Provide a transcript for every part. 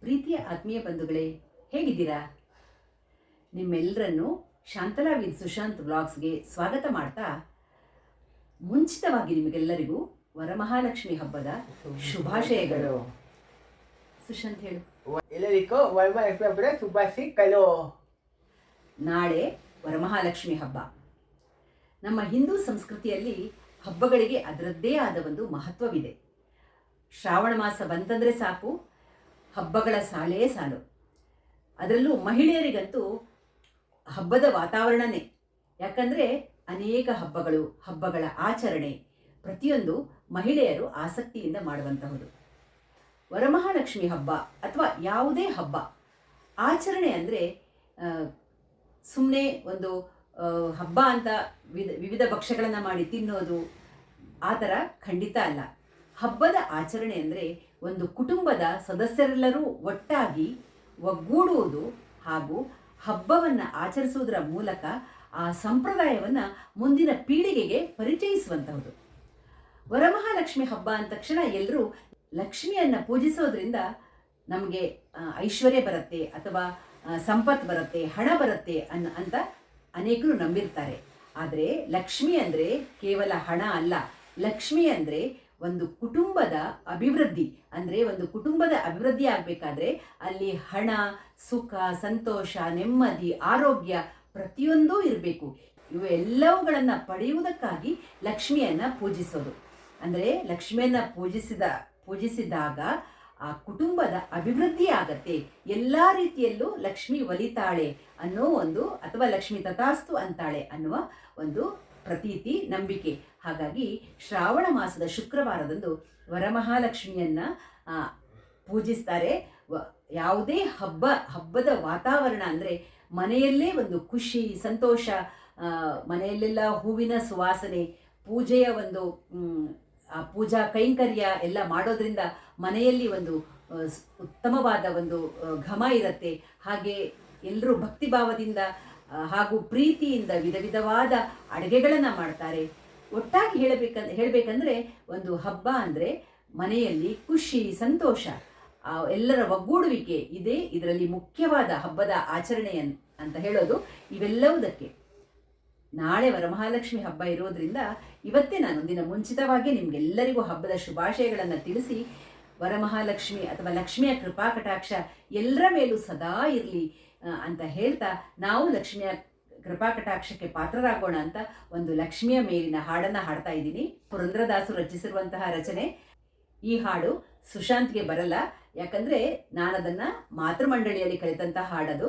ಪ್ರೀತಿಯ ಆತ್ಮೀಯ ಬಂಧುಗಳೇ, ಹೇಗಿದ್ದೀರಾ? ನಿಮ್ಮೆಲ್ಲರನ್ನು ಶಾಂತಲಾ ವಿತ್ ಸುಶಾಂತ್ ವ್ಲಾಗ್ಸ್ಗೆ ಸ್ವಾಗತ ಮಾಡ್ತಾ, ಮುಂಚಿತವಾಗಿ ನಿಮಗೆಲ್ಲರಿಗೂ ವರಮಹಾಲಕ್ಷ್ಮಿ ಹಬ್ಬದ ಶುಭಾಶಯಗಳು. ಸುಶಾಂತ್ ಹೇಳು. ಎಲ್ಲರಿಗೂ ವರಮಹಾಲಕ್ಷ್ಮಿ ಹಬ್ಬದ ಶುಭಾಶಯಗಳು. ನಾಳೆ ವರಮಹಾಲಕ್ಷ್ಮಿ ಹಬ್ಬ. ನಮ್ಮ ಹಿಂದೂ ಸಂಸ್ಕೃತಿಯಲ್ಲಿ ಹಬ್ಬಗಳಿಗೆ ಅದರದ್ದೇ ಆದ ಒಂದು ಮಹತ್ವವಿದೆ. ಶ್ರಾವಣ ಮಾಸ ಬಂತಂದರೆ ಸಾಕು, ಹಬ್ಬಗಳ ಸಾಲೇ ಸಾಲು. ಅದರಲ್ಲೂ ಮಹಿಳೆಯರಿಗಂತೂ ಹಬ್ಬದ ವಾತಾವರಣನೇ. ಯಾಕಂದರೆ ಅನೇಕ ಹಬ್ಬಗಳ ಆಚರಣೆ ಪ್ರತಿಯೊಂದು ಮಹಿಳೆಯರು ಆಸಕ್ತಿಯಿಂದ ಮಾಡುವಂತಹುದು. ವರಮಹಾಲಕ್ಷ್ಮಿ ಹಬ್ಬ ಅಥವಾ ಯಾವುದೇ ಹಬ್ಬ ಆಚರಣೆ ಅಂದರೆ ಸುಮ್ಮನೆ ಒಂದು ಹಬ್ಬ ಅಂತ ವಿವಿಧ ಭಕ್ಷ್ಯಗಳನ್ನು ಮಾಡಿ ತಿನ್ನೋದು ಆ ಥರ ಖಂಡಿತ ಅಲ್ಲ. ಹಬ್ಬದ ಆಚರಣೆ ಅಂದರೆ ಒಂದು ಕುಟುಂಬದ ಸದಸ್ಯರೆಲ್ಲರೂ ಒಟ್ಟಾಗಿ ಒಗ್ಗೂಡುವುದು ಹಾಗೂ ಹಬ್ಬವನ್ನು ಆಚರಿಸುವುದರ ಮೂಲಕ ಆ ಸಂಪ್ರದಾಯವನ್ನು ಮುಂದಿನ ಪೀಳಿಗೆಗೆ ಪರಿಚಯಿಸುವಂತಹುದು. ವರಮಹಾಲಕ್ಷ್ಮಿ ಹಬ್ಬ ಅಂದ ತಕ್ಷಣ ಎಲ್ಲರೂ ಲಕ್ಷ್ಮಿಯನ್ನು ಪೂಜಿಸೋದ್ರಿಂದ ನಮಗೆ ಐಶ್ವರ್ಯ ಬರುತ್ತೆ ಅಥವಾ ಸಂಪತ್ತು ಬರುತ್ತೆ, ಹಣ ಬರುತ್ತೆ ಅಂತ ಅನೇಕರು ನಂಬಿರ್ತಾರೆ. ಆದರೆ ಲಕ್ಷ್ಮಿ ಅಂದರೆ ಕೇವಲ ಹಣ ಅಲ್ಲ. ಲಕ್ಷ್ಮಿ ಅಂದರೆ ಒಂದು ಕುಟುಂಬದ ಅಭಿವೃದ್ಧಿ. ಅಂದರೆ ಒಂದು ಕುಟುಂಬದ ಅಭಿವೃದ್ಧಿ ಆಗಬೇಕಾದ್ರೆ ಅಲ್ಲಿ ಹಣ, ಸುಖ, ಸಂತೋಷ, ನೆಮ್ಮದಿ, ಆರೋಗ್ಯ ಪ್ರತಿಯೊಂದೂ ಇರಬೇಕು. ಇವು ಎಲ್ಲವುಗಳನ್ನು ಪಡೆಯುವುದಕ್ಕಾಗಿ ಲಕ್ಷ್ಮಿಯನ್ನು ಪೂಜಿಸೋದು. ಅಂದರೆ ಲಕ್ಷ್ಮಿಯನ್ನು ಪೂಜಿಸಿದಾಗ ಆ ಕುಟುಂಬದ ಅಭಿವೃದ್ಧಿ ಆಗತ್ತೆ. ಎಲ್ಲ ರೀತಿಯಲ್ಲೂ ಲಕ್ಷ್ಮಿ ಒಲಿತಾಳೆ ಅನ್ನೋ ಒಂದು, ಅಥವಾ ಲಕ್ಷ್ಮಿ ತಥಾಸ್ತು ಅಂತಾಳೆ ಅನ್ನುವ ಒಂದು ಪ್ರತೀತಿ, ನಂಬಿಕೆ. ಹಾಗಾಗಿ ಶ್ರಾವಣ ಮಾಸದ ಶುಕ್ರವಾರದಂದು ವರಮಹಾಲಕ್ಷ್ಮಿಯನ್ನು ಪೂಜಿಸ್ತಾರೆ. ಯಾವುದೇ ಹಬ್ಬದ ವಾತಾವರಣ ಅಂದರೆ ಮನೆಯಲ್ಲೇ ಒಂದು ಖುಷಿ, ಸಂತೋಷ, ಮನೆಯಲ್ಲೆಲ್ಲ ಹೂವಿನ ಸುವಾಸನೆ, ಪೂಜೆಯ ಒಂದು ಆ ಪೂಜಾ ಕೈಂಕರ್ಯ ಎಲ್ಲ ಮಾಡೋದ್ರಿಂದ ಮನೆಯಲ್ಲಿ ಒಂದು ಉತ್ತಮವಾದ ಒಂದು ಘಮ ಇರುತ್ತೆ. ಹಾಗೆ ಎಲ್ಲರೂ ಭಕ್ತಿಭಾವದಿಂದ ಹಾಗೂ ಪ್ರೀತಿಯಿಂದ ವಿಧ ವಿಧವಾದ ಅಡುಗೆಗಳನ್ನು ಮಾಡ್ತಾರೆ. ಒಟ್ಟಾಗಿ ಹೇಳಬೇಕಂದ್ರೆ ಒಂದು ಹಬ್ಬ ಅಂದರೆ ಮನೆಯಲ್ಲಿ ಖುಷಿ, ಸಂತೋಷ, ಎಲ್ಲರ ಒಗ್ಗೂಡುವಿಕೆ ಇದೆ. ಇದರಲ್ಲಿ ಮುಖ್ಯವಾದ ಹಬ್ಬದ ಆಚರಣೆ ಅಂತ ಹೇಳೋದು ಇವೆಲ್ಲವುದಕ್ಕೆ. ನಾಳೆ ವರಮಹಾಲಕ್ಷ್ಮಿ ಹಬ್ಬ ಇರೋದ್ರಿಂದ ಇವತ್ತೇ ನಾನು ಒಂದಿನ ಮುಂಚಿತವಾಗಿ ನಿಮಗೆಲ್ಲರಿಗೂ ಹಬ್ಬದ ಶುಭಾಶಯಗಳನ್ನು ತಿಳಿಸಿ, ವರಮಹಾಲಕ್ಷ್ಮಿ ಅಥವಾ ಲಕ್ಷ್ಮಿಯ ಕೃಪಾ ಕಟಾಕ್ಷ ಎಲ್ಲರ ಮೇಲೂ ಸದಾ ಇರಲಿ ಅಂತ ಹೇಳ್ತಾ, ನಾವು ಲಕ್ಷ್ಮಿಯ ಕೃಪಾ ಕಟಾಕ್ಷಕ್ಕೆ ಪಾತ್ರರಾಗೋಣ ಅಂತ ಒಂದು ಲಕ್ಷ್ಮಿಯ ಮೇಲಿನ ಹಾಡನ್ನು ಹಾಡ್ತಾ ಇದ್ದೀನಿ. ಪುರಂದ್ರದಾಸರು ರಚಿಸಿರುವಂತಹ ರಚನೆ. ಈ ಹಾಡು ಸುಶಾಂತ್ಗೆ ಬರಲ್ಲ, ಯಾಕಂದರೆ ನಾನದನ್ನು ಮಾತೃಮಂಡಳಿಯಲ್ಲಿ ಕಲಿತಂತಹ ಹಾಡದು.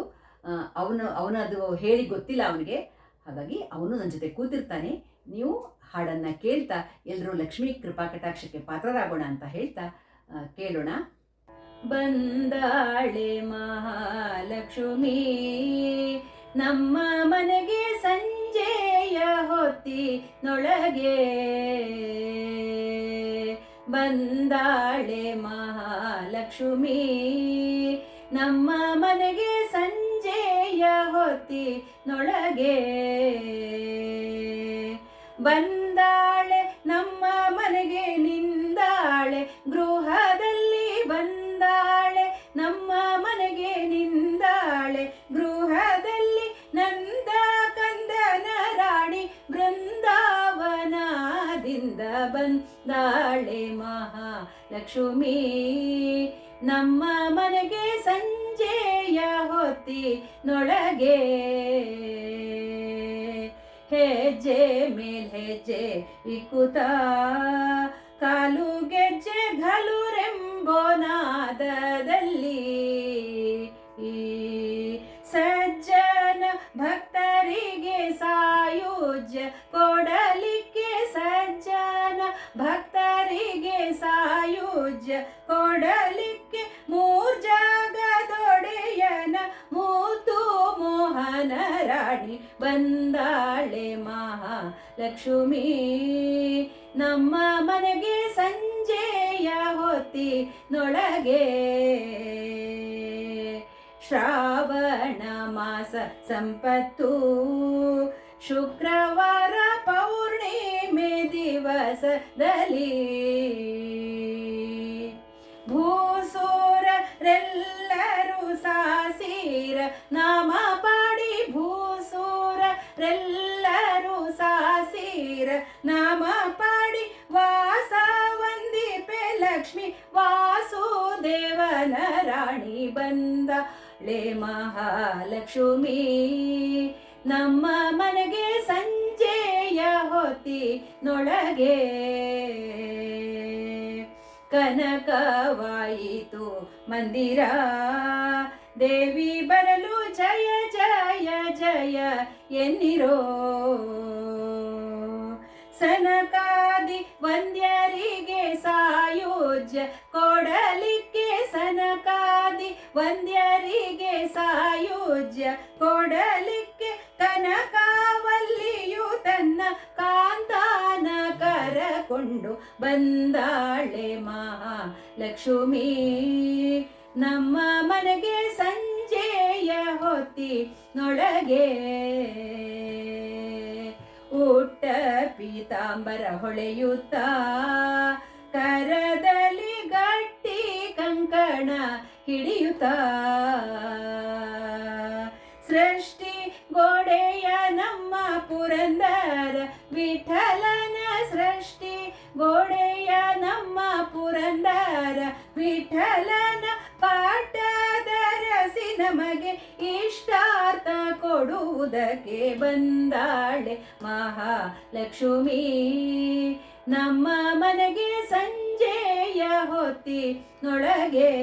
ಅವನದು ಹೇಳಿ ಗೊತ್ತಿಲ್ಲ ಅವನಿಗೆ. ಹಾಗಾಗಿ ಅವನು ನನ್ನ ಜೊತೆ ಕೂತಿರ್ತಾನೆ. ನೀವು ಹಾಡನ್ನು ಕೇಳ್ತಾ ಎಲ್ಲರೂ ಲಕ್ಷ್ಮೀ ಕೃಪಾ ಕಟಾಕ್ಷಕ್ಕೆ ಪಾತ್ರರಾಗೋಣ ಅಂತ ಹೇಳ್ತಾ ಕೇಳೋಣ. ಬಂದಾಳೆ ಮಹಾಲಕ್ಷ್ಮಿ ನಮ್ಮ ಮನೆಗೆ ಸಂಜೆಯ ಹೊತ್ತಿನೊಳಗೆ, ಬಂದಾಳೆ ಮಹಾಲಕ್ಷ್ಮಿ ನಮ್ಮ ಮನೆಗೆ ಸಂಜೆಯ ಹೊತ್ತಿನೊಳಗೆ, ಬಂದಾಳೆ ನಮ್ಮ ಮನೆಗೆ ನಿಂದಾಳೆ ಗೃಹದಲ್ಲಿ, ಬಂದಾಳೆ ನಮ್ಮ ಮನೆಗೆ ನಿಂದಾಳೆ ಗೃಹದಲ್ಲಿ, ನಂದ ಕಂದನ ರಾಣಿ ಬೃಂದಾವನದಿಂದ ಬಂದಾಳೆ ಮಹಾಲಕ್ಷ್ಮಿ ನಮ್ಮ ಮನೆಗೆ ಸಂಜೆಯ ಹೊತ್ತಿನೊಳಗೆ. ಹೆಜ್ಜೆ ಮೇಲ್ ಹೆಜ್ಜೆ ಇಕ್ಕುತ್ತ ಕಾಲು ಗೆಜ್ಜೆ ಘಲುರೆಂಬೋ ನಾದದಲ್ಲಿ, ಸಜ್ಜನ ಭಕ್ತರಿಗೆ ಸಾಯುಜ್ಯ ಕೊಡಲಿಕ್ಕೆ, ಸಜ್ಜನ ಭಕ್ತರಿಗೆ ಸಾಯುಜ್ಯ ಕೊಡಲಿಕ್ಕೆ, ಮೂರ್ಜಗದೊಡೆಯನ ಮುದ್ದು ಮೋಹನ ರಾಣಿ ಬಂದಾಳೆ ಮಹಾಲಕ್ಷ್ಮಿ ನಮ್ಮ ಮನೆಗೆ ಸಂಜೆಯ ಹೊತ್ತಿನೊಳಗೆ. ಶ್ರಾವಣ ಮಾಸ ಸಂಪತ್ತು ಶುಕ್ರವಾರ ಪೌರ್ಣಿಮೆ ದಿವಸದಲ್ಲಿ, ಭೂಸೂರರೆಲ್ಲ ರಾಣಿ ಬಂದಳೆ ಮಹಾಲಕ್ಷ್ಮಿ. ನಮ್ಮ ಮನೆಗೆ ಸಂಜೆಯ ಹೊತ್ತಿನೊಳಗೆ ಕನಕವಾಯಿತು ಮಂದಿರ. ದೇವಿ ಬರಲು ಜಯ ಜಯ ಜಯ ಎನ್ನಿರೋ. ಸನಕಾದಿ ವಂದ್ಯರಿಗೆ ಸಾಯುಜ್ಯ ಕೊಡಲಿಕ್ಕೆ, ಸನಕಾದಿ ವಂದ್ಯರಿಗೆ ಸಾಯುಜ್ಯ ಕೊಡಲಿಕ್ಕೆ, ಕನಕವಲ್ಲಿಯು ತನ್ನ ಕಾಂತಾನ ಕರಕೊಂಡು ಬಂದಾಳೆ ಮಹಾಲಕ್ಷ್ಮಿ. ನಮ್ಮ ಮನೆಗೆ ಸಂಜೆಯ ಹೊತ್ತಿನೊಳಗೆ ಉಟ್ಟ ಪೀತಾಂಬರ ಹೊಳೆಯುತ್ತ, ಕರದಲ್ಲಿ ಗಟ್ಟಿ ಕಂಕಣ ಹಿಡಿಯುತ್ತ, ಸೃಷ್ಟಿ ಗೋಡೆಯ ನಮ್ಮ ಪುರಂದರ ವಿಠಲನ, ಸೃಷ್ಟಿ ಗೋಡೆಯ ನಮ್ಮ ಪುರಂದರ ವಿಠಲನ ಪಾಠದರಸಿ ನಮಗೆ ಇಷ್ಟಾರ್ಥ ಕೊಡುವುದಕ್ಕೆ ಬಂದಾಳೆ ಮಹಾಲಕ್ಷ್ಮಿ. ನಮ್ಮ ಮನೆಗೆ ಸಂಜೆಯ ಹೊತ್ತಿನೊಳಗೆ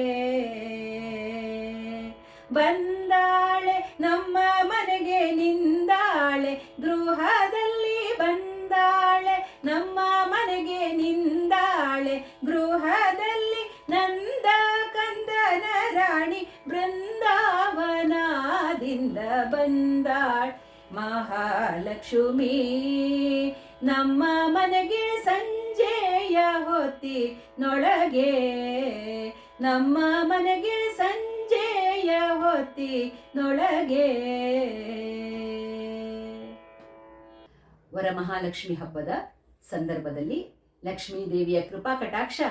ಬಂದಾಳೆ, ನಮ್ಮ ಮನೆಗೆ ನಿಂದಾಳೆ, ಗೃಹದಲ್ಲಿ ಬಂದಾಳೆ, ನಮ್ಮ ಮನೆಗೆ ನಿಂದಾಳೆ, ಗೃಹದಲ್ಲಿ ನಂದ ಕಂದನ ರಾಣಿ ಬೃಂದಾವನದಿಂದ ಬಂದಾಳೆ ಮಹಾಲಕ್ಷ್ಮಿ. ನಮ್ಮ ಮನೆಗೆ ಸಂಜೆಯ ಹೊತ್ತಿನೊಳಗೆ, ನಮ್ಮ ಮನೆಗೆ ಸಂಜೆಯ ಹೊತ್ತಿನೊಳಗೆ. ವರಮಹಾಲಕ್ಷ್ಮಿ ಹಬ್ಬದ ಸಂದರ್ಭದಲ್ಲಿ ಲಕ್ಷ್ಮೀ ದೇವಿಯ ಕೃಪಾ ಕಟಾಕ್ಷ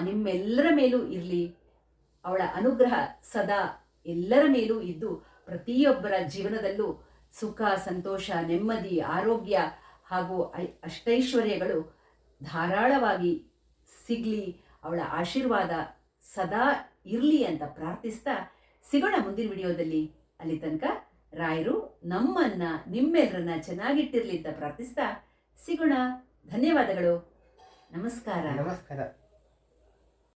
ನಿಮ್ಮೆಲ್ಲರ ಮೇಲೂ ಇರಲಿ. ಅವಳ ಅನುಗ್ರಹ ಸದಾ ಎಲ್ಲರ ಮೇಲೂ ಇದ್ದು ಪ್ರತಿಯೊಬ್ಬರ ಜೀವನದಲ್ಲೂ ಸುಖ, ಸಂತೋಷ, ನೆಮ್ಮದಿ, ಆರೋಗ್ಯ ಹಾಗೂ ಅಷ್ಟೈಶ್ವರ್ಯಗಳು ಧಾರಾಳವಾಗಿ ಸಿಗಲಿ. ಅವಳ ಆಶೀರ್ವಾದ ಸದಾ ಇರಲಿ ಅಂತ ಪ್ರಾರ್ಥಿಸ್ತಾ ಸಿಗೋಣ ಮುಂದಿನ ವಿಡಿಯೋದಲ್ಲಿ. ಅಲ್ಲಿ ತನಕ ರಾಯರು ನಮ್ಮನ್ನ ನಿಮ್ಮೆಲ್ಲರನ್ನ ಚೆನ್ನಾಗಿಟ್ಟಿರ್ಲಿ ಅಂತ ಪ್ರಾರ್ಥಿಸ್ತಾ ಸಿಗೋಣ. ಧನ್ಯವಾದಗಳು. ನಮಸ್ಕಾರ. ನಮಸ್ಕಾರ.